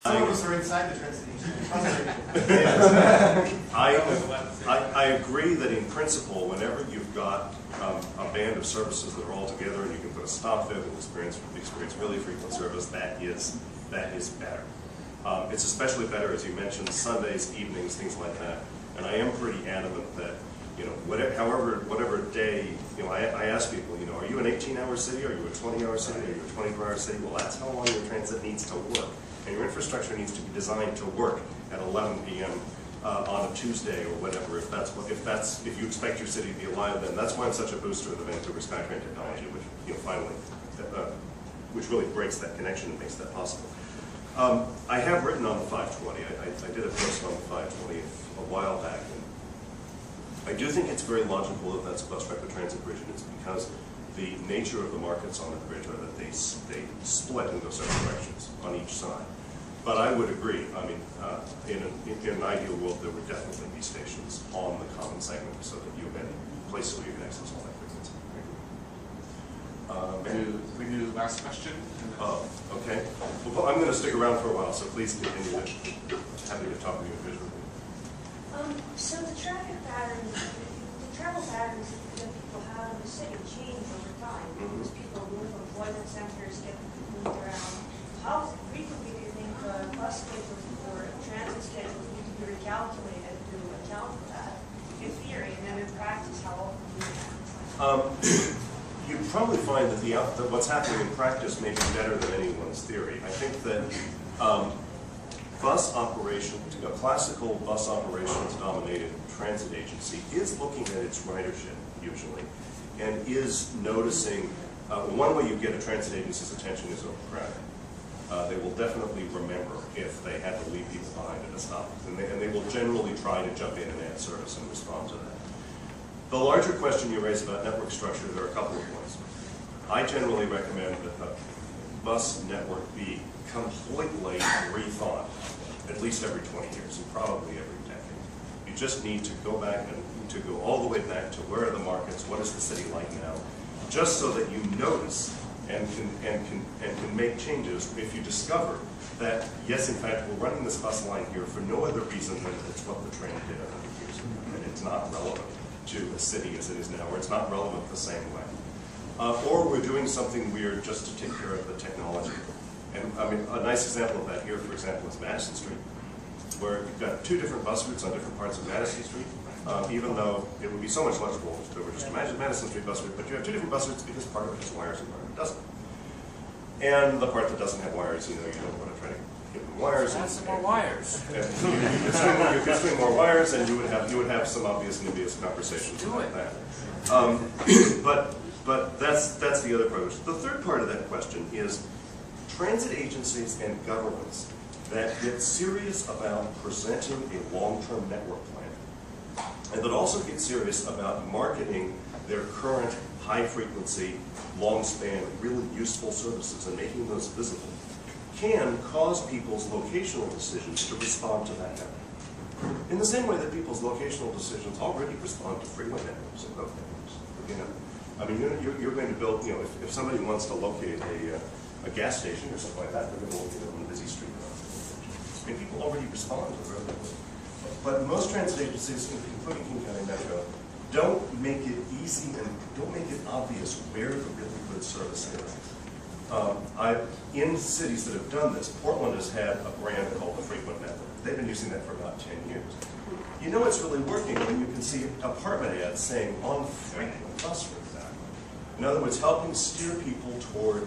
Some of us are inside the transit station. I agree that in principle, whenever you've got a band of services that are all together and you can put a stop there that experience really frequent service, that is better. It's especially better, as you mentioned, Sundays, evenings, things like that. And I am pretty adamant that, whatever day, I ask people, are you an 18-hour city? Are you a 20-hour city? Are you a 24-hour city? Well, that's how long your transit needs to work. And your infrastructure needs to be designed to work at 11 p.m. On a Tuesday or whatever. If you expect your city to be alive, then that's why I'm such a booster of the Vancouver SkyTrain technology, which which really breaks that connection and makes that possible. I have written on the 520. I did a post on the 520 a while back, and I do think it's very logical that that's bus rapid transit bridge, and it's because the nature of the markets on the bridge are that they split into several directions on each side. But I would agree. I mean, in an ideal world, there would definitely be stations on the common segment so that you have places where you can access all that frequency. We do the last question. Okay. Well, I'm going to stick around for a while, so please continue. Happy to talk to you individually. So the traffic patterns, the travel patterns that people have in the city change over time. Because people move, employment centers get moved around. How frequently do you think bus schedules or transit schedules need to be recalculated to account for that? In theory, and then in practice, how often do you that? You probably find that what's happening in practice may be better than anyone's theory. I think that bus operation, a classical bus operations dominated transit agency is looking at its ridership usually and is noticing, one way you get a transit agency's attention is overcrowding. They will definitely remember if they had to leave people behind at a stop, and they will generally try to jump in and add service and respond to that. The larger question you raise about network structure, there are a couple of points. I generally recommend that the bus network be completely rethought at least every 20 years and probably every decade. You just need to go back and to go all the way back to where are the markets, what is the city like now, just so that you notice and can make changes if you discover that, yes, in fact, we're running this bus line here for no other reason than it's what the train did 100 years ago, and it's not relevant to a city as it is now, or it's not relevant the same way. Or we're doing something weird just to take care of the technology. And I mean, a nice example of that here, for example, is Madison Street, where you've got two different bus routes on different parts of Madison Street, even though it would be so much legible if there were just a Madison Street bus route, but you have two different bus routes because part of it has wires and part of it doesn't. And the part that doesn't have wires, you don't want to try to give them wires. Add some more wires. And you could swing more wires, and you would have some obvious dubious conversations about that. But that's the other part of it. The third part of that question is transit agencies and governments that get serious about presenting a long-term network plan, and that also get serious about marketing their current high-frequency, long-span, really useful services and making those visible, can cause people's locational decisions to respond to that network. In the same way that people's locational decisions already respond to freeway networks and road networks. I mean, you're going to build, if somebody wants to locate a gas station or something like that, they're going to locate it on a busy street. I mean, people already respond to the road network. But most transit agencies, including King County Metro, don't make it easy and don't make it obvious where the really good service is. In cities that have done this, Portland has had a brand called the Frequent Network. They've been using that for about 10 years. You know it's really working when you can see apartment ads saying on frequent bus route. In other words, helping steer people toward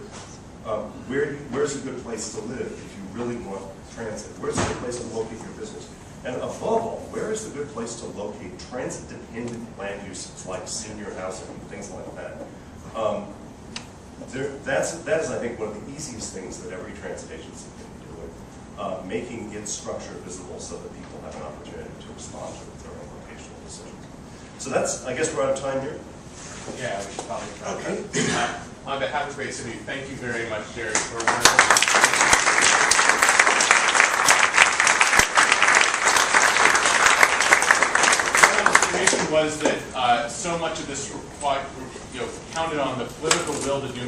where's a good place to live if you really want transit. Where's a good place to locate your business? And above all, where is the good place to locate transit-dependent land uses like senior housing and things like that? That is, I think, one of the easiest things that every transit agency can do, making its structure visible so that people have an opportunity to respond to their own locational decisions. So that's, I guess we're out of time here. Yeah, we should probably try. Okay. On behalf of Great City, thank you very much, Jarrett, for a wonderful. Was that so much of this counted on the political will to do